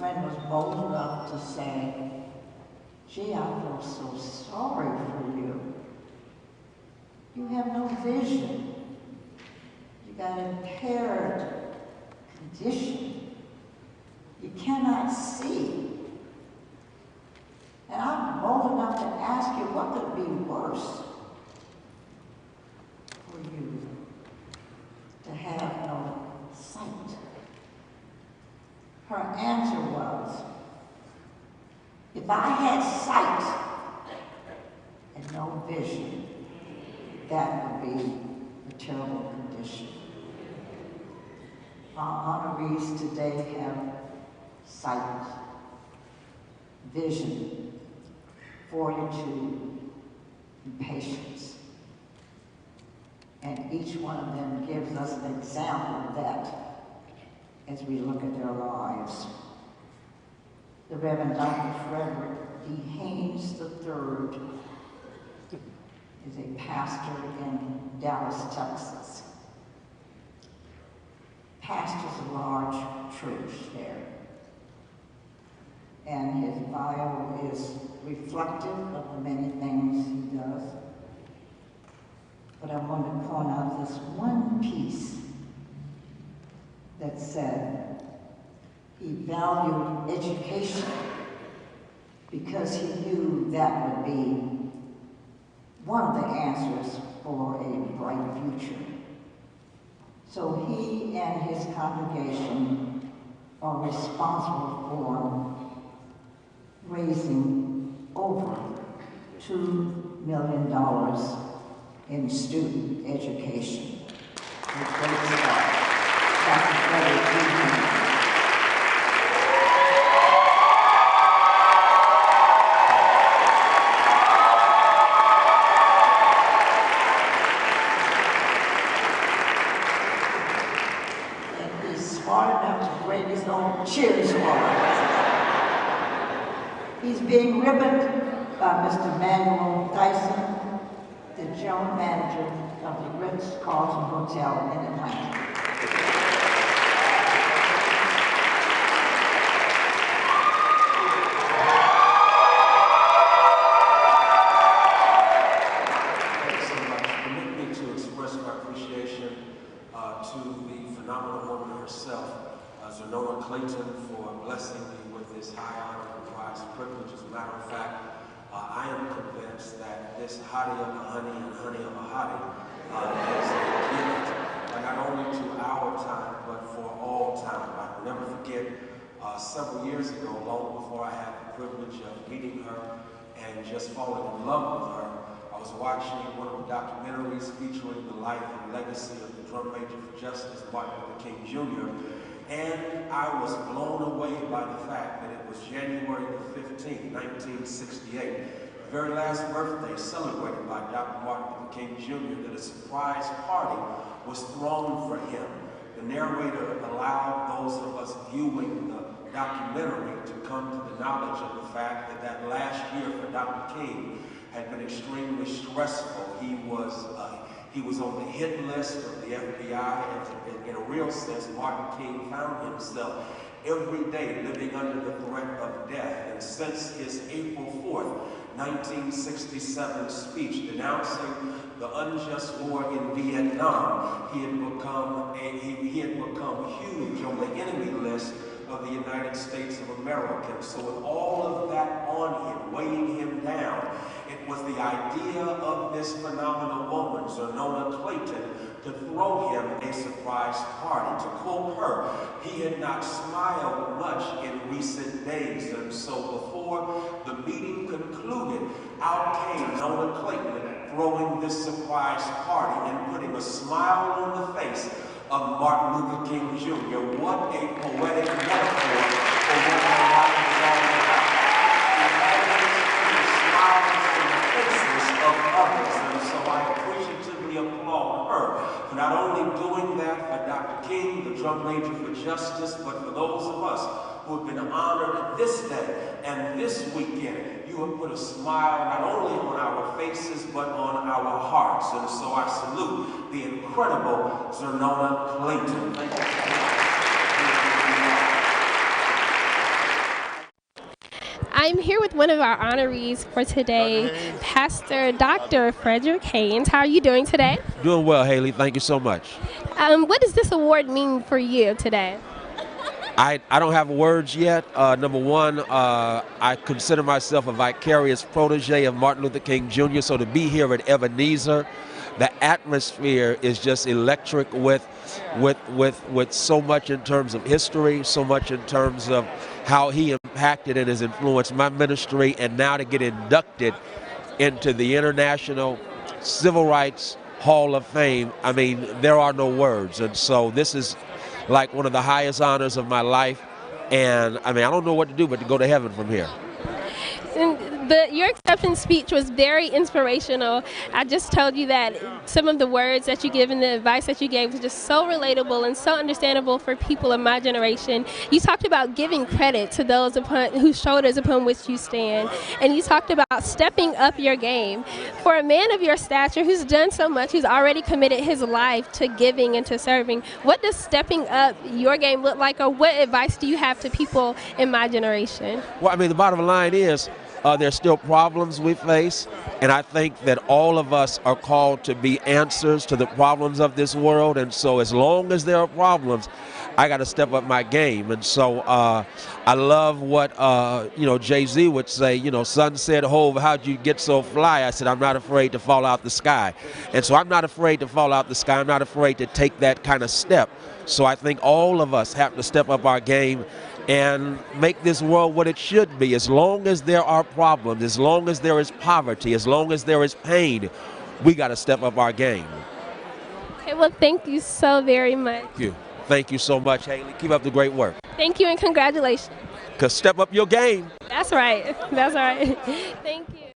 friend was bold enough to say, "Gee, I feel so sorry for you. You have no vision. You got an impaired condition. You cannot see." And I'm bold enough to ask you, what could be worse for you to have no sight? Her answer was, "If I had sight and no vision, that would be a terrible condition." Our honorees today have sight, vision, fortitude, and patience. And each one of them gives us an example of that as we look at their lives. The Reverend Dr. Frederick D. Haynes III is a pastor in Dallas, Texas. Pastors a large church there. And his bio is reflective of the many things he does. But I want to point out this one piece that said he valued education because he knew that would be one of the answers for a bright future. So he and his congregation are responsible for raising over $2 million in student education. With great start. Dr. Frederick D. Haynes. And he's smart enough to bring his own cheers for us. He's being ribboned by Mr. Manuel Dyson, the general manager of the Ritz-Carlton Hotel in Atlanta. Thank you so much. Permit me to express my appreciation to the phenomenal woman herself, Zenona Clayton, for blessing me with this high honor and prized privilege. As a matter of fact, I am convinced that this hottie of a honey and honey of a hottie is a gift, not only to our time, but for all time. I will never forget several years ago, long before I had the privilege of meeting her and just falling in love with her, I was watching one of the documentaries featuring the life and legacy of the drum major for justice, Martin Luther King Jr., and I was blown away by the fact that it was January the 15th, 1968, the very last birthday celebrated by Dr. Martin Luther King Jr., that a surprise party was thrown for him. The narrator allowed those of us viewing the documentary to come to the knowledge of the fact that that last year for Dr. King had been extremely stressful. He was on the hit list of the FBI, and in a real sense, Martin King found himself every day living under the threat of death. And since his April 4th, 1967 speech denouncing the unjust war in Vietnam, he had become huge on the enemy list of the United States of America. So with all of that on him, weighing him down, it was the idea of this phenomenal woman, Zenona Clayton, to throw him a surprise party. To quote her, he had not smiled much in recent days, and so before the meeting concluded, out came Zenona Clayton throwing this surprise party and putting a smile on the face of Martin Luther King Jr. What a poetic metaphor for what our life is all about. He smiles on the faces of others, and so I appreciatively applaud her for not only doing that for Dr. King, the drum major for justice, but for those of us who have been honored this day and this weekend. You have put a smile not only on our faces, but on our hearts. And so I salute the incredible Zenona Clayton. Thank you so much. I'm here with one of our honorees for today, Pastor Dr. Frederick Haynes. How are you doing today? Doing well, Haley. Thank you so much. What does this award mean for you today? I don't have words yet. Number one, I consider myself a vicarious protege of Martin Luther King Jr., so to be here at Ebenezer, the atmosphere is just electric with so much in terms of history, so much in terms of how he impacted and has influenced my ministry, and now to get inducted into the International Civil Rights Hall of Fame, I mean, there are no words. And so this is like one of the highest honors of my life. And I mean, I don't know what to do but to go to heaven from here. Your acceptance speech was very inspirational. I just told you that some of the words that you give and the advice that you gave was just so relatable and so understandable for people of my generation. You talked about giving credit to those whose shoulders upon which you stand, and you talked about stepping up your game. For a man of your stature who's done so much, who's already committed his life to giving and to serving, what does stepping up your game look like, or what advice do you have to people in my generation? Well, I mean, the bottom line is, there's still problems we face, and I think that all of us are called to be answers to the problems of this world. And so as long as there are problems, I got to step up my game. And so I love what Jay-Z would say, son said, Hov, how'd you get so fly? I said, I'm not afraid to fall out the sky. And so I'm not afraid to fall out the sky. I'm not afraid to take that kind of step. So I think all of us have to step up our game and make this world what it should be. As long as there are problems, as long as there is poverty, as long as there is pain, we got to step up our game. Okay, well, thank you so very much. Thank you. Thank you so much, Haley. Keep up the great work. Thank you and congratulations. Because step up your game. That's right. That's right. Thank you.